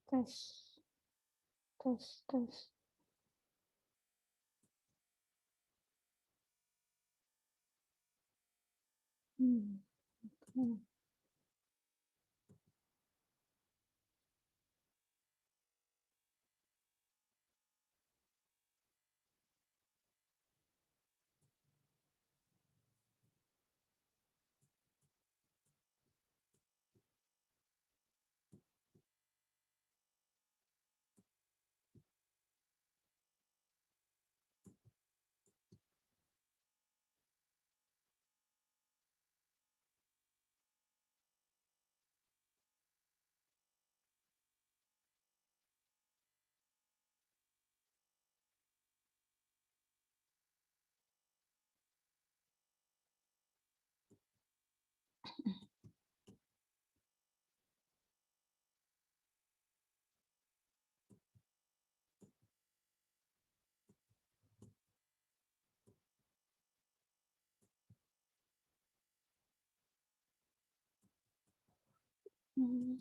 Tes, tes, tes. Hmm. Hmm. Hmm.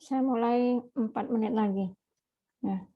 Saya mulai 4 menit lagi. Ya.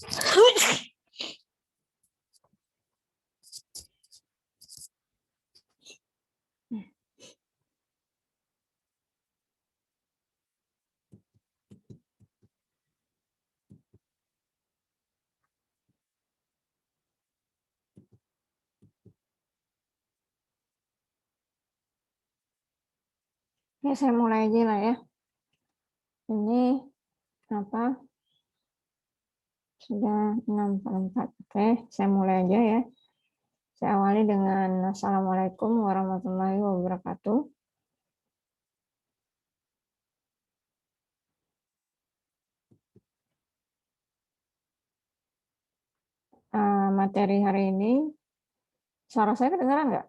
Ya, saya mulai aja lah ya. Ini apa? Sudah 64. Oke, saya mulai aja ya. Saya awali dengan Assalamualaikum warahmatullahi wabarakatuh. Materi hari ini, suara saya kedengaran nggak?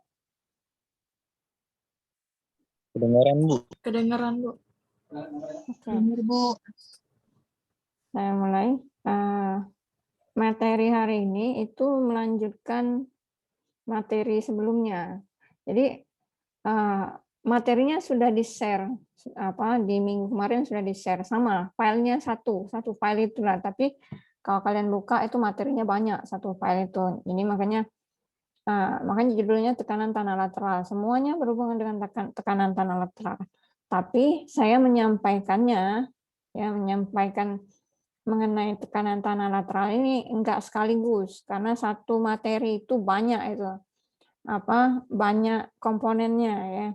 Kedengaran, Bu. Kedengaran, Bu. Oke. Dengar, Bu. Saya mulai. Materi hari ini itu melanjutkan materi sebelumnya. Jadi materinya sudah di-share di minggu kemarin sudah di-share, sama filenya satu file itulah, tapi kalau kalian buka itu materinya banyak, satu file itu. Ini makanya judulnya tekanan tanah lateral. Semuanya berhubungan dengan tekanan tanah lateral. Tapi saya menyampaikan mengenai tekanan tanah lateral ini enggak sekaligus, karena satu materi itu banyak banyak komponennya ya.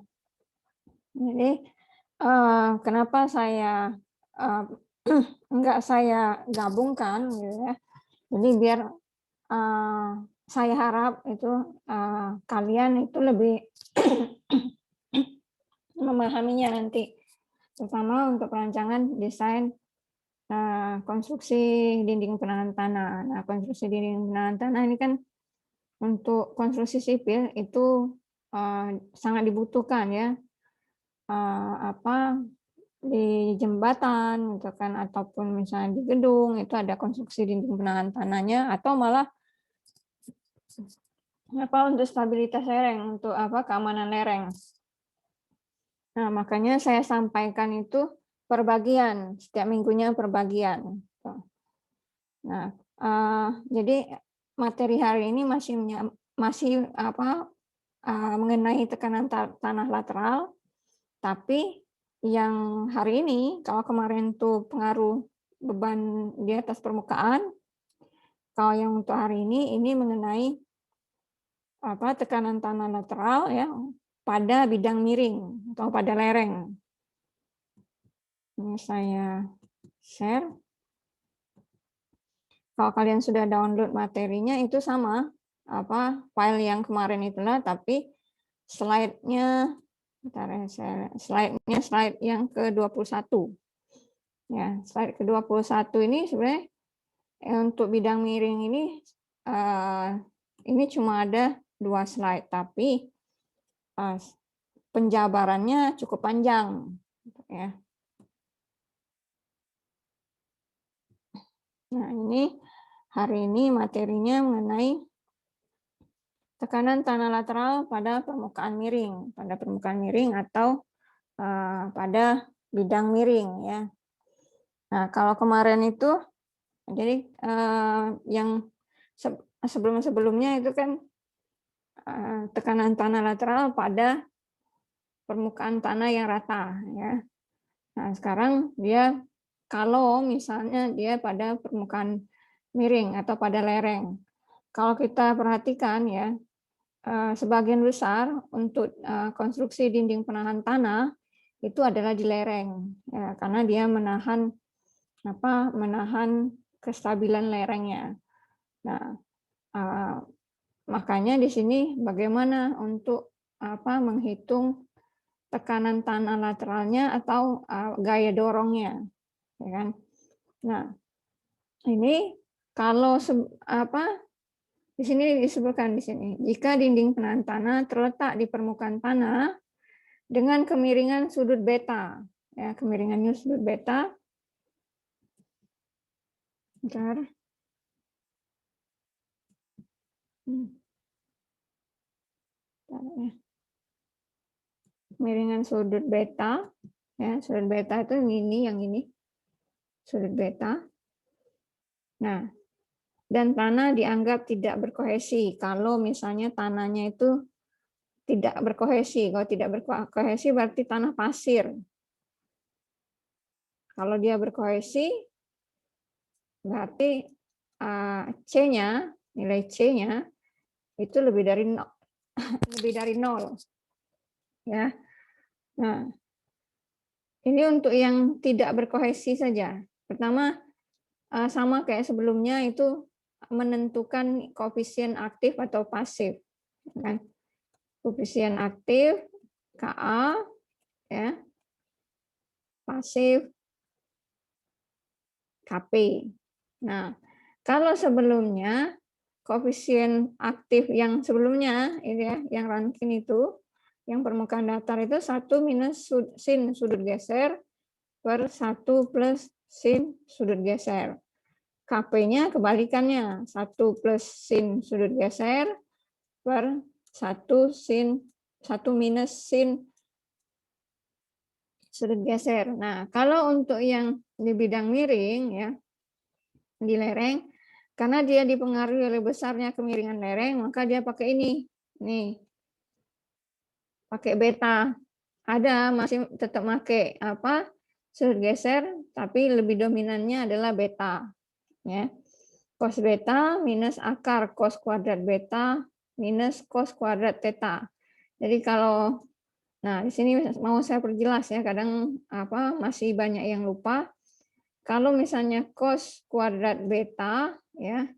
Jadi kenapa saya enggak saya gabungkan gitu ya. Jadi biar saya harap itu kalian itu lebih memahaminya nanti, terutama untuk perancangan desain konstruksi dinding penahan tanah. Nah, konstruksi dinding penahan tanah ini kan untuk konstruksi sipil itu sangat dibutuhkan ya, di jembatan gitu kan, ataupun misalnya di gedung itu ada konstruksi dinding penahan tanahnya, atau malah untuk stabilitas lereng, untuk keamanan lereng. Nah, makanya saya sampaikan itu perbagian, setiap minggunya perbagian. Nah, jadi materi hari ini masih mengenai tekanan tanah lateral, tapi yang hari ini, kalau kemarin tuh pengaruh beban di atas permukaan, kalau yang untuk hari ini mengenai tekanan tanah lateral ya pada bidang miring atau pada lereng. Ini saya share. Kalau kalian sudah download materinya itu sama file yang kemarin itulah, tapi slide-nya slide yang ke-21. Ya, slide ke-21 ini sebenarnya untuk bidang miring ini cuma ada 2 slide, tapi penjabarannya cukup panjang ya. Nah, ini hari ini materinya mengenai tekanan tanah lateral pada permukaan miring atau pada bidang miring ya. Nah, kalau kemarin itu jadi yang sebelumnya itu kan tekanan tanah lateral pada permukaan tanah yang rata ya. Nah, sekarang dia kalau misalnya dia pada permukaan miring atau pada lereng. Kalau kita perhatikan ya, sebagian besar untuk konstruksi dinding penahan tanah itu adalah di lereng ya, karena dia menahan kestabilan lerengnya. Nah, makanya di sini bagaimana untuk menghitung tekanan tanah lateralnya atau gaya dorongnya, ya kan? Nah, ini kalau di sini disebutkan di sini, jika dinding penahan tanah terletak di permukaan tanah dengan kemiringan sudut beta, ya kemiringannya sudut beta. Bentar. Kemiringan sudut beta, ya sudut beta itu yang ini sudut beta. Nah, dan tanah dianggap tidak berkohesi. Kalau misalnya tanahnya itu tidak berkohesi. Kalau tidak berkohesi berarti tanah pasir. Kalau dia berkohesi berarti C-nya, nilai C-nya itu lebih dari 0, lebih dari 0. Ya. Nah, ini untuk yang tidak berkohesi saja. Pertama, sama kayak sebelumnya itu menentukan koefisien aktif atau pasif. Kan? Koefisien aktif Ka, ya, pasif Kp. Nah, kalau sebelumnya koefisien aktif yang sebelumnya ini ya, yang Rankine itu, yang permukaan datar itu 1 minus sin sudut geser per 1 plus sin sudut geser. Kp-nya kebalikannya, 1 plus sin sudut geser per 1 minus sin sudut geser. Nah, kalau untuk yang di bidang miring ya, di lereng, karena dia dipengaruhi oleh besarnya kemiringan lereng, maka dia pakai ini. Nih. Pakai beta. Ada masih tetap pakai apa? Sudut geser, tapi lebih dominannya adalah beta, ya. Cos beta minus akar cos kuadrat beta minus cos kuadrat theta. Jadi kalau nah di sini mau saya perjelas ya, kadang apa masih banyak yang lupa. Kalau misalnya cos kuadrat beta ya,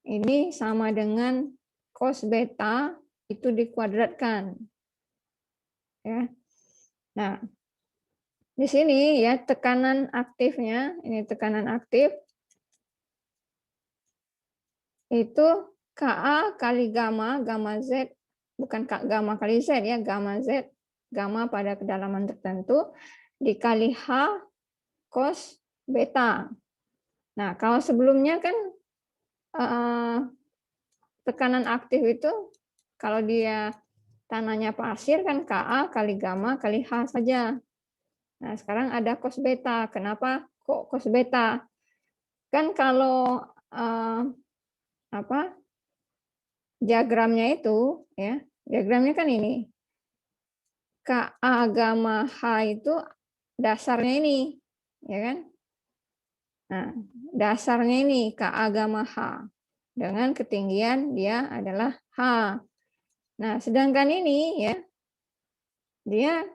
ini sama dengan cos beta itu dikuadratkan. Ya. Nah, di sini ya tekanan aktifnya, ini tekanan aktif itu Ka kali gamma, gamma Z, bukan gamma kali Z ya, gamma Z, gamma pada kedalaman tertentu, dikali H cos beta. Nah, kalau sebelumnya kan tekanan aktif itu, kalau dia tanahnya pasir kan Ka kali gamma kali H saja. Nah, sekarang ada cos beta. Kenapa kok cos beta? Kan kalau apa diagramnya itu ya, diagramnya kan ini Ka gamma H itu dasarnya ini, ya kan? Nah, dasarnya ini Ka gamma H dengan ketinggian dia adalah H. Nah, sedangkan ini ya, dia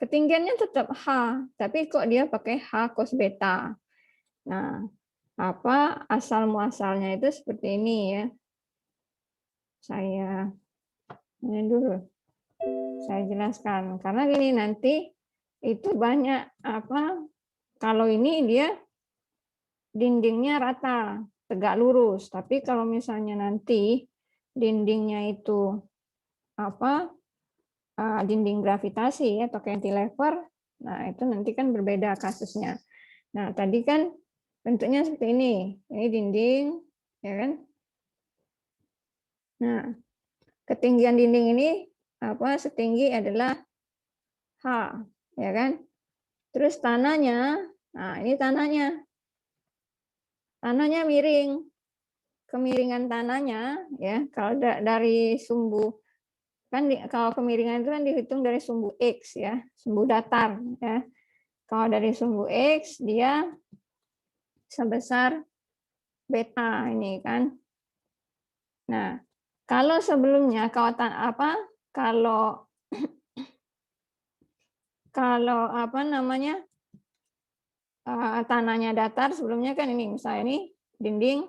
ketinggiannya tetap H, tapi kok dia pakai H cos beta. Nah, apa asal muasalnya itu seperti ini ya. Saya ini dulu. Saya jelaskan karena gini nanti itu banyak apa kalau ini dia dindingnya rata tegak lurus, tapi kalau misalnya nanti dindingnya itu apa dinding gravitasi atau cantilever, nah itu nanti kan berbeda kasusnya. Nah tadi kan bentuknya seperti ini dinding ya kan. Nah ketinggian dinding ini apa setinggi adalah H, ya kan? Terus tanahnya, nah ini tanahnya miring, kemiringan tanahnya, ya kalau dari sumbu kan kalau kemiringan itu kan dihitung dari sumbu x ya, sumbu datar, ya. Kalau dari sumbu x dia sebesar beta ini kan. Nah kalau sebelumnya kalau apa namanya tanahnya datar sebelumnya kan ini misalnya ini dinding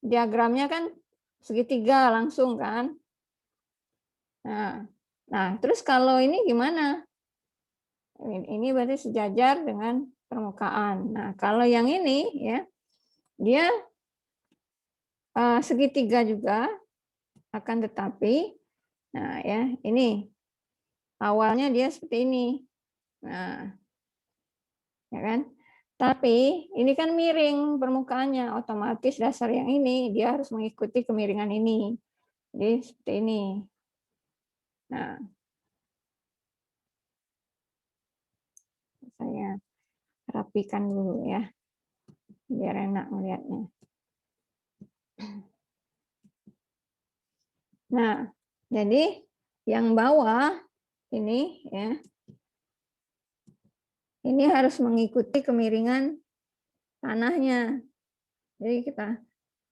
diagramnya kan segitiga langsung kan. Nah terus kalau ini gimana? Ini berarti sejajar dengan permukaan. Nah kalau yang ini ya dia segitiga juga akan tetapi nah ya ini awalnya dia seperti ini. Nah ya kan? Tapi ini kan miring permukaannya, otomatis dasar yang ini dia harus mengikuti kemiringan ini. Jadi seperti ini. Nah, saya rapikan dulu ya, biar enak melihatnya. Nah, jadi yang bawah ini ya, ini harus mengikuti kemiringan tanahnya. Jadi kita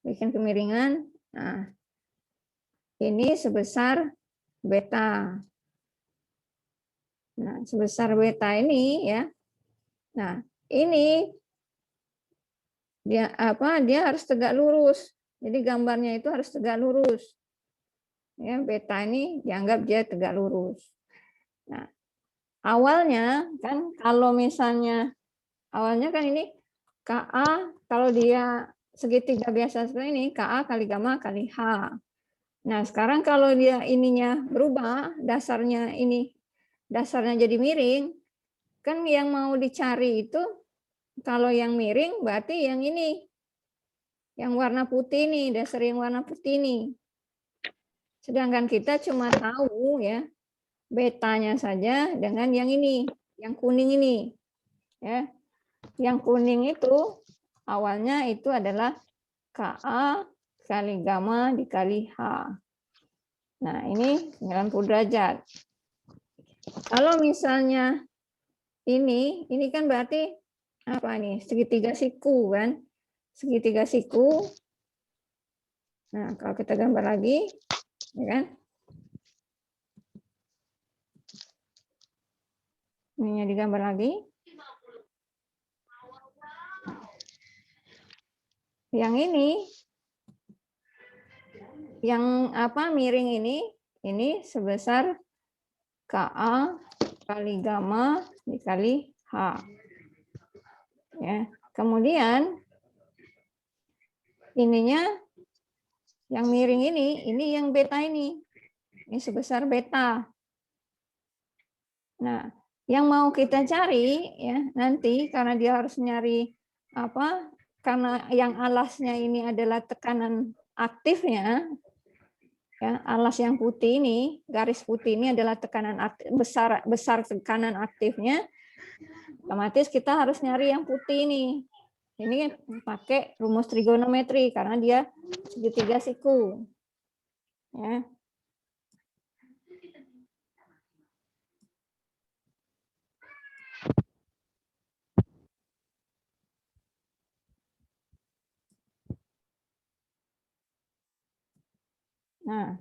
bikin kemiringan. Nah, ini sebesar beta. Nah, sebesar beta ini ya. Nah, ini dia harus tegak lurus. Jadi gambarnya itu harus tegak lurus. Ya, beta ini dianggap dia tegak lurus. Nah, awalnya kan kalau misalnya awalnya kan ini KA, kalau dia segitiga biasa seperti ini, KA kali gamma kali H. Nah, sekarang kalau dia ininya berubah, dasarnya jadi miring, kan yang mau dicari itu kalau yang miring berarti yang ini, yang warna putih ini, dasar yang warna putih ini. Sedangkan kita cuma tahu ya betanya saja dengan yang ini, yang kuning ini. Ya. Yang kuning itu awalnya itu adalah KA kali gamma dikali H. Nah, ini 90 derajat. Kalau misalnya ini kan berarti apa nih? Segitiga siku kan? Segitiga siku. Nah, kalau kita gambar lagi, ya kan? Ini digambar lagi. Yang yang miring ini sebesar KA kali gamma dikali H. Ya. Kemudian ininya yang miring ini yang beta ini sebesar beta. Nah, yang mau kita cari ya nanti karena dia harus nyari karena yang alasnya ini adalah tekanan aktifnya. Ya, alas yang putih ini, garis putih ini adalah tekanan aktif, besar tekanan aktifnya. Otomatis kita harus nyari yang putih ini. Ini pakai rumus trigonometri karena dia segitiga siku. Ya. Nah,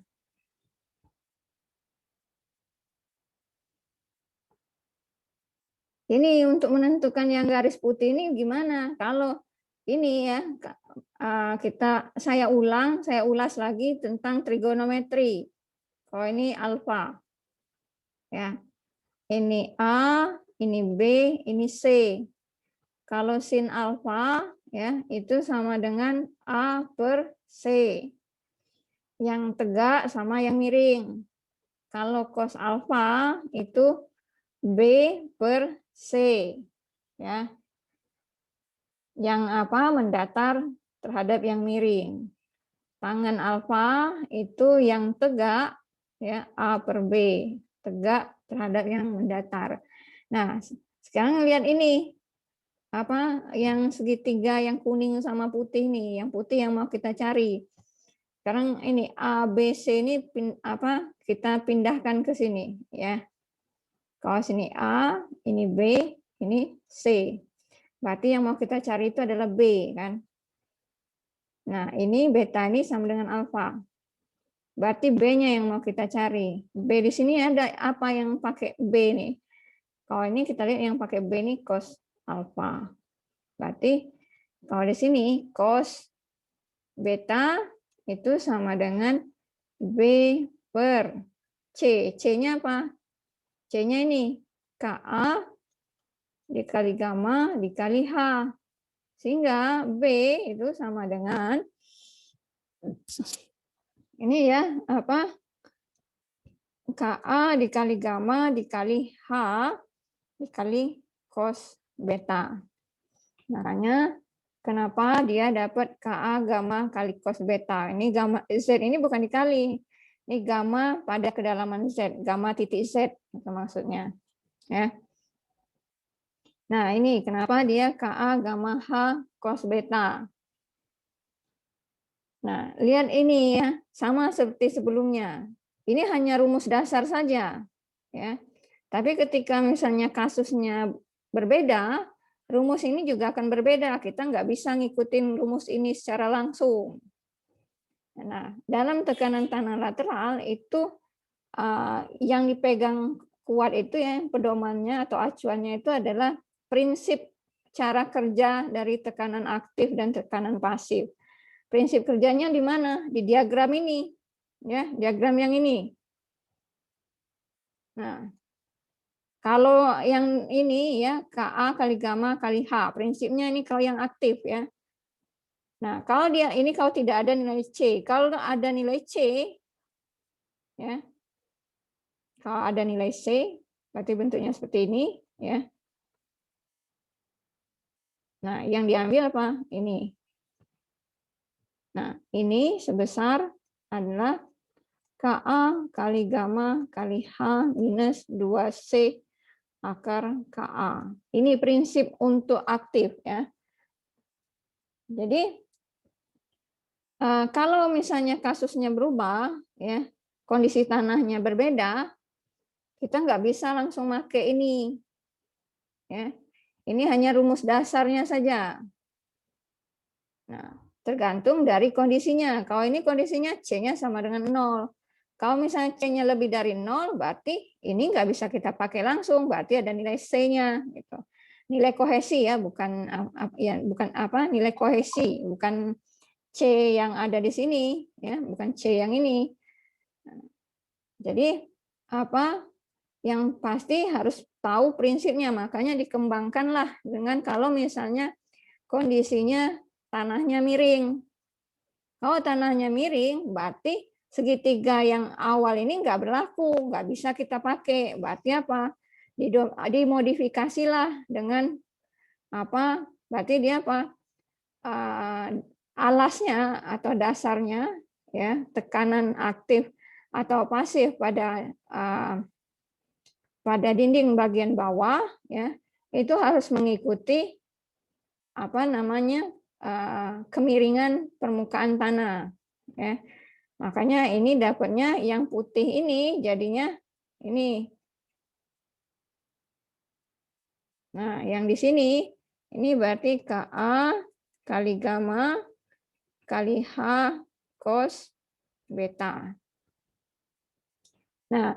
ini untuk menentukan yang garis putih ini gimana? Kalau ini ya saya ulas lagi tentang trigonometri. Kalau ini alfa, ya, ini A, ini B, ini C. Kalau sin alfa ya itu sama dengan A per C. Yang tegak sama yang miring. Kalau cos alfa itu B per C. Ya. Yang mendatar terhadap yang miring. Tangen alfa itu yang tegak ya A per B, tegak terhadap yang mendatar. Nah, sekarang lihat ini. Yang segitiga yang kuning sama putih nih, yang putih yang mau kita cari. Sekarang ini A, B, C ini kita pindahkan ke sini ya. Kalau sini A, ini B, ini C. Berarti yang mau kita cari itu adalah B kan. Nah, ini beta ini sama dengan alfa. Berarti B-nya yang mau kita cari. B di sini ada apa yang pakai B nih? Kalau ini kita lihat yang pakai B ini cos alfa. Berarti kalau di sini cos beta itu sama dengan B per C. C-nya apa? C-nya ini KA dikali gamma dikali H. Sehingga B itu sama dengan ini ya, KA dikali gamma dikali H dikali cos beta. Makanya kenapa dia dapat KA gamma kali cos beta. Ini gamma Z ini bukan dikali. Ini gamma pada kedalaman Z, gamma titik Z itu maksudnya. Ya. Nah, ini kenapa dia KA gamma H cos beta. Nah, lihat ini ya, sama seperti sebelumnya. Ini hanya rumus dasar saja, ya. Tapi ketika misalnya kasusnya berbeda, rumus ini juga akan berbeda. Kita nggak bisa ngikutin rumus ini secara langsung. Nah, dalam tekanan tanah lateral itu yang dipegang kuat itu ya, pedomannya atau acuannya itu adalah prinsip cara kerja dari tekanan aktif dan tekanan pasif. Prinsip kerjanya di mana? Di diagram ini. Ya, diagram yang ini. Nah, kalau yang ini ya Ka kali gamma kali H, prinsipnya ini kalau yang aktif ya. Nah, kalau dia ini kalau tidak ada nilai C, kalau ada nilai C ya. Kalau ada nilai C, berarti bentuknya seperti ini ya. Nah, yang diambil apa? Ini. Nah, ini sebesar adalah Ka kali gamma kali H minus 2C akar Ka. Ini prinsip untuk aktif ya. Jadi kalau misalnya kasusnya berubah ya, kondisi tanahnya berbeda, kita nggak bisa langsung pakai ini. Ya. Ini hanya rumus dasarnya saja. Nah, tergantung dari kondisinya. Kalau ini kondisinya C-nya sama dengan 0. Kalau misalnya C-nya lebih dari 0, berarti ini nggak bisa kita pakai langsung, berarti ada nilai C-nya. Gitu. Nilai kohesi ya, bukan apa nilai kohesi, bukan C yang ada di sini, ya, bukan C yang ini. Jadi apa yang pasti harus tahu prinsipnya, makanya dikembangkanlah dengan kalau misalnya kondisinya tanahnya miring. Kalau tanahnya miring, berarti segitiga yang awal ini nggak berlaku, nggak bisa kita pakai. Berarti apa? Dimodifikasilah dengan apa? Berarti dia apa? Alasnya atau dasarnya, ya tekanan aktif atau pasif pada dinding bagian bawah, ya itu harus mengikuti apa namanya kemiringan permukaan tanah. Ya. Makanya ini dapatnya yang putih ini jadinya ini. Nah, yang di sini ini berarti Ka kali gamma kali H cos beta. Nah,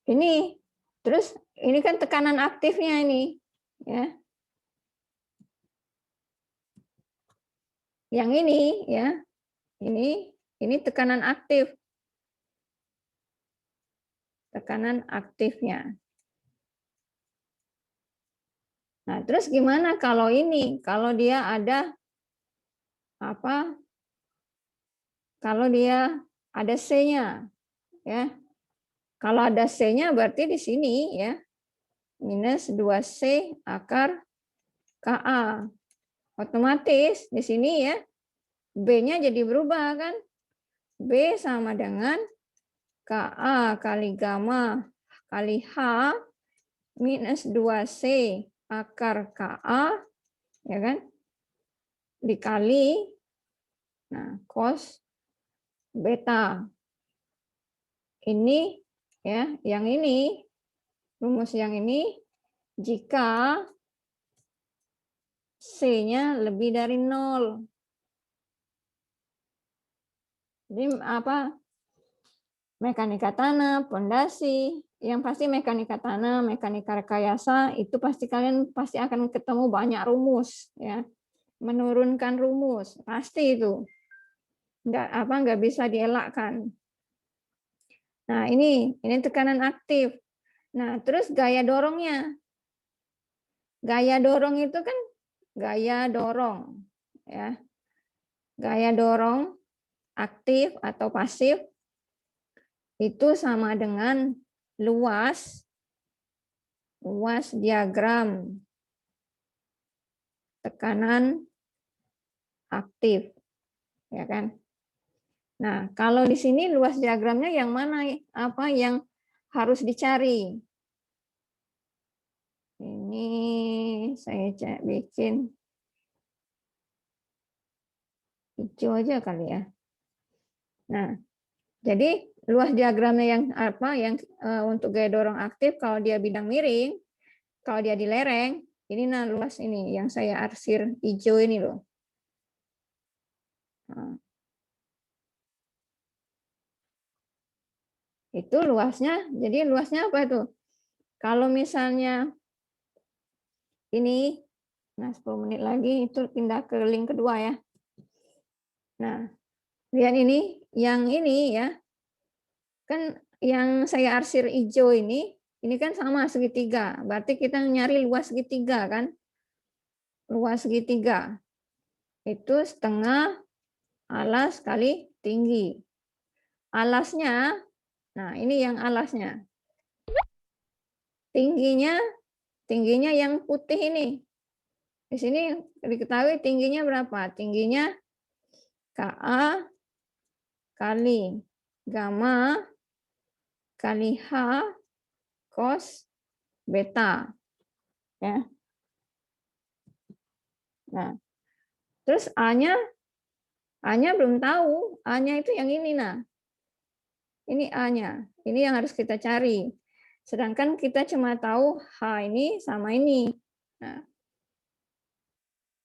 ini terus ini kan tekanan aktifnya ini, ya. Yang ini ya, ini tekanan aktif. Tekanan aktifnya. Nah, terus gimana kalau ini? Kalau dia ada apa? Kalau dia ada C-nya, ya. Kalau ada C-nya berarti di sini ya. Minus 2C akar Ka. Otomatis di sini ya B-nya jadi berubah kan? B sama dengan Ka kali gamma kali H minus 2C akar Ka, ya kan? Dikali cos beta. Ini ya, yang ini rumus yang ini jika C-nya lebih dari 0. Jadi apa? Mekanika tanah, pondasi, yang pasti mekanika tanah, mekanika rekayasa itu pasti kalian pasti akan ketemu banyak rumus ya. Menurunkan rumus, pasti itu. Nggak bisa dielakkan. Nah, ini tekanan aktif. Nah, terus gaya dorongnya. Gaya dorong itu kan gaya dorong ya. Gaya dorong aktif atau pasif itu sama dengan luas diagram tekanan aktif, ya kan? Nah, kalau di sini luas diagramnya yang mana? Apa yang harus dicari? Ini saya bikin hijau aja kali ya. Nah, jadi luas diagramnya yang apa yang untuk gaya dorong aktif kalau dia bidang miring, kalau dia di lereng, ini nah luas ini yang saya arsir hijau ini loh. Nah, itu luasnya, jadi luasnya apa itu? Kalau misalnya ini, nah 10 menit lagi itu pindah ke link kedua ya. Nah, lihat ini ya, kan yang saya arsir hijau ini kan sama segitiga, berarti kita nyari luas segitiga kan? Luas segitiga itu setengah alas kali tinggi. Alasnya, nah ini yang alasnya. Tingginya yang putih ini. Di sini diketahui tingginya berapa? Tingginya KA kali gamma kali H cos beta. Ya. Nah, terus A-nya belum tahu. A-nya itu yang ini. Nah, ini A-nya. Ini yang harus kita cari. Sedangkan kita cuma tahu H ini sama ini. Nah,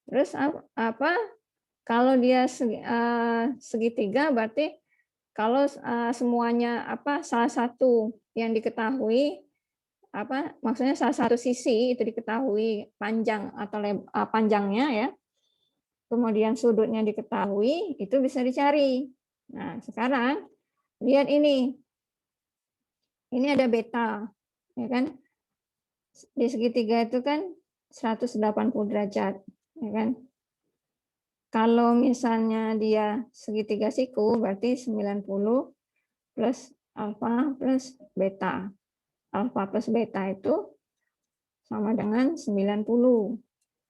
terus apa? Kalau dia segitiga berarti kalau semuanya apa salah satu yang diketahui apa maksudnya salah satu sisi itu diketahui panjang atau panjangnya ya. Kemudian sudutnya diketahui, itu bisa dicari. Nah, sekarang lihat ini. Ini ada beta, ya kan? Di segitiga itu kan 180 derajat, ya kan? Kalau misalnya dia segitiga siku, berarti 90 plus alfa plus beta. Alfa plus beta itu sama dengan 90.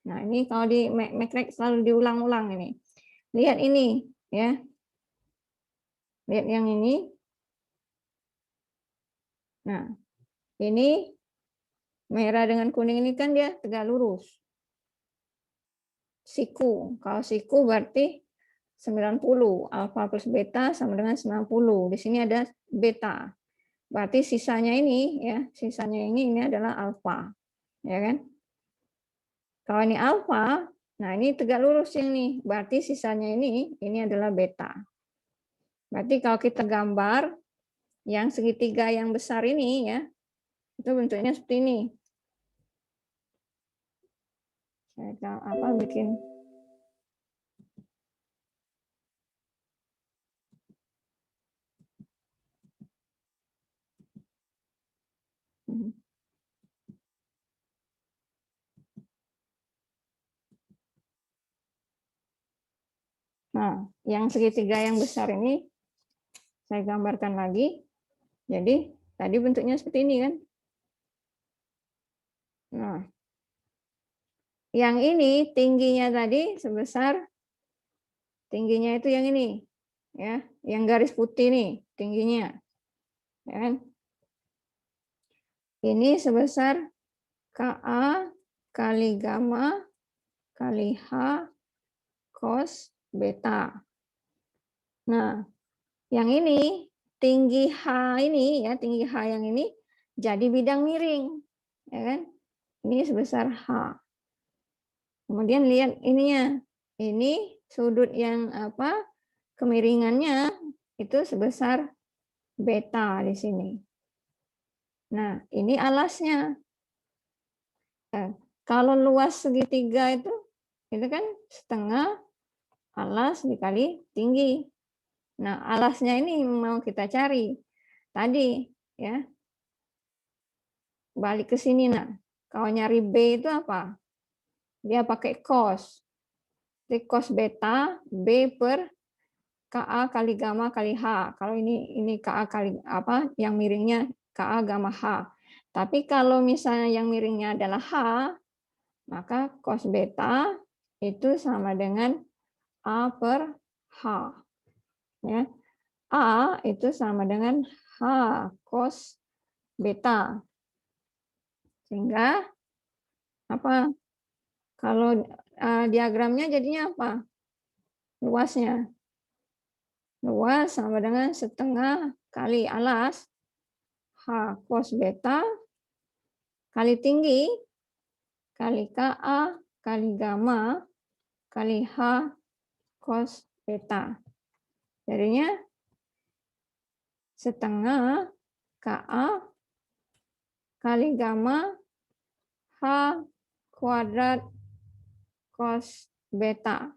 Nah, ini kalau di Makrek selalu diulang-ulang ini. Lihat ini, ya. Lihat yang ini. Nah, ini merah dengan kuning ini kan dia tegak lurus. Siku. Kalau siku berarti 90. Alfa plus beta sama dengan 90. Di sini ada beta. Berarti sisanya ini ya, sisanya ini adalah alfa. Ya kan? Kalau ini alfa, nah ini tegak lurus yang ini. Berarti sisanya ini adalah beta. Berarti kalau kita gambar yang segitiga yang besar ini ya, itu bentuknya seperti ini. Saya apa bikin Nah, yang segitiga yang besar ini saya gambarkan lagi. Jadi tadi bentuknya seperti ini kan. Nah, yang ini tingginya tadi sebesar tingginya itu yang ini, ya, yang garis putih nih tingginya, ya kan? Ini sebesar KA kali gamma kali H cos beta. Nah, yang ini tinggi H ini ya, tinggi H yang ini jadi bidang miring, ya kan? Ini sebesar H. Kemudian lihat ininya. Ini sudut yang apa? Kemiringannya itu sebesar beta di sini. Nah, ini alasnya. Kalau luas segitiga itu kan setengah alas dikali tinggi. Nah, alasnya ini mau kita cari. Tadi ya. Balik ke sini nah. Kalau nyari B itu apa? Dia pakai cos. Jadi cos beta B per KA kali gamma kali H. Kalau ini KA kali apa yang miringnya KA gamma H. Tapi kalau misalnya yang miringnya adalah H, maka cos beta itu sama dengan A per H. Ya. A itu sama dengan H cos beta. Sehingga apa? Kalau diagramnya jadinya apa? Luasnya. Luas sama dengan setengah kali alas H cos beta kali tinggi kali KA kali gamma kali H cos beta. Jadinya setengah KA kali gamma H kuadrat cos beta.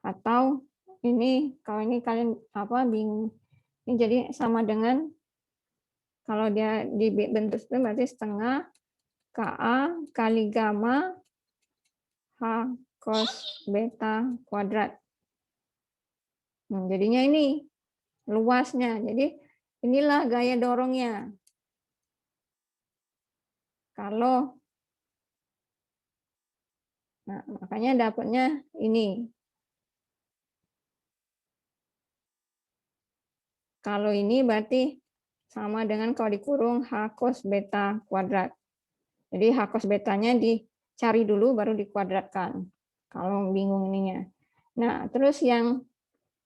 Atau ini kalau ini kalian bingung. Ini jadi sama dengan kalau dia dibentuk itu berarti setengah KA kali gamma H cos beta kuadrat. Jadinya ini luasnya. Jadi inilah gaya dorongnya. Makanya dapatnya ini. Kalau ini berarti sama dengan kalau dikurung H cos beta kuadrat. Jadi H cos betanya dicari dulu baru dikuadratkan. Kalau bingung ininya. Nah, terus yang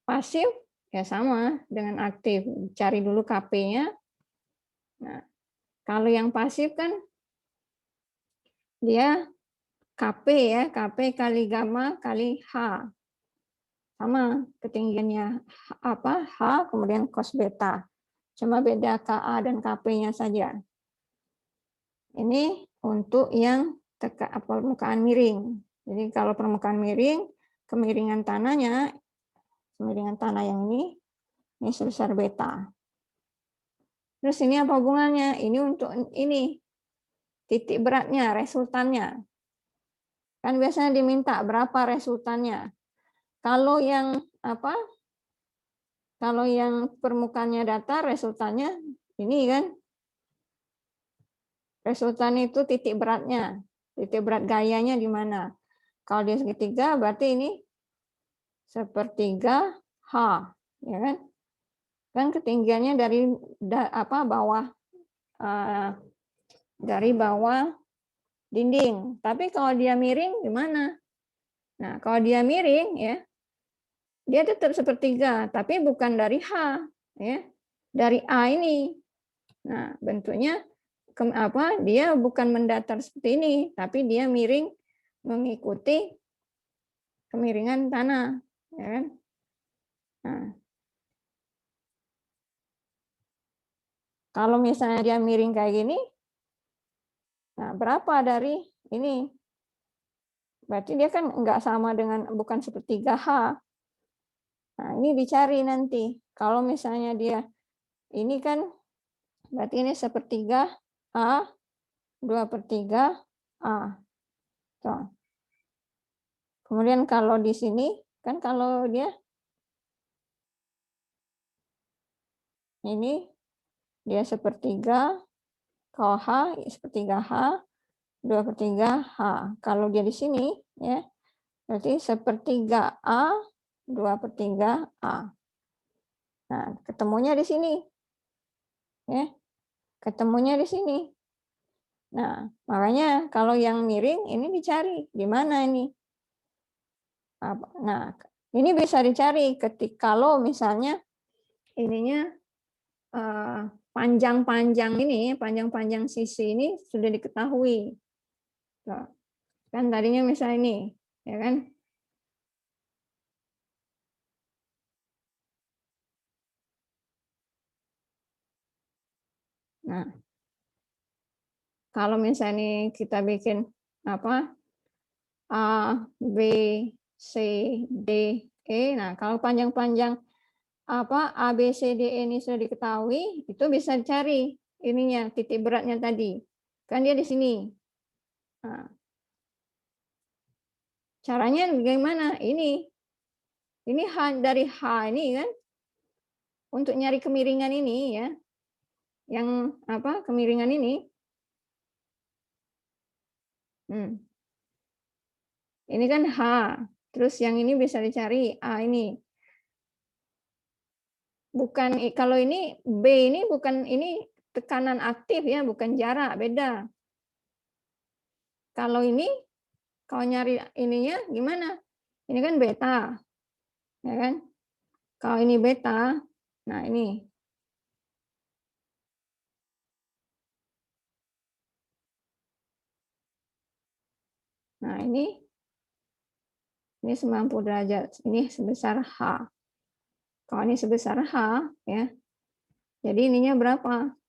pasif ya sama dengan aktif. Cari dulu KP-nya. Nah, kalau yang pasif kan dia KP ya, KP kali gamma kali H. Sama ketinggiannya H kemudian cos beta. Cuma beda KA dan KP-nya saja. Ini untuk yang permukaan miring. Jadi kalau permukaan miring, kemiringan tanah yang ini sebesar beta. Terus ini apa hubungannya? Ini untuk ini titik beratnya, resultannya. Kan biasanya diminta berapa resultannya. Kalau yang Kalau yang permukaannya datar, resultannya ini kan. Resultan itu titik beratnya. Titik berat gayanya di mana? Kalau dia segitiga berarti ini sepertiga H, ya kan? Kan ketinggiannya dari bawah dinding. Tapi kalau dia miring gimana? Nah, kalau dia miring ya, dia tetap sepertiga, tapi bukan dari H, ya. Dari A ini. Nah, bentuknya dia bukan mendatar seperti ini, tapi dia miring mengikuti kemiringan tanah, ya kan? Nah, kalau misalnya dia miring kayak gini, nah berapa dari ini? Berarti dia kan nggak sama dengan, bukan sepertiga H. Nah, ini dicari nanti. Kalau misalnya dia ini kan, berarti ini sepertiga A, 2/3 A. Tuh. Kemudian kalau di sini, kan kalau dia ini, dia sepertiga, kalau H, sepertiga H, 2/3 H. Kalau dia di sini, ya, berarti sepertiga A, 2/3 A. Nah, ketemunya di sini. Ya, ketemunya di sini. Nah, makanya kalau yang miring, ini dicari. Di mana ini? Nah, ini bisa dicari kalau misalnya ininya panjang-panjang sisi ini sudah diketahui. Kan tadinya misalnya ini, ya kan? Nah, kalau misalnya ini kita bikin A, B, C, D, E. Nah, kalau panjang-panjang A, B, C, D, E ini sudah diketahui, itu bisa dicari ininya, titik beratnya tadi. Kan dia di sini. Nah, caranya bagaimana? Ini dari H ini kan, untuk nyari kemiringan ini ya, yang kemiringan ini. Ini kan H, terus yang ini bisa dicari A ini. Bukan, kalau ini B ini bukan, ini tekanan aktif ya, bukan jarak, beda. Kalau ini, kalau nyari ininya gimana? Ini kan beta, ya kan? Kalau ini beta, nah ini. Nah, ini 90 derajat. Ini sebesar H. Kalau ini sebesar H, ya. Jadi ininya berapa?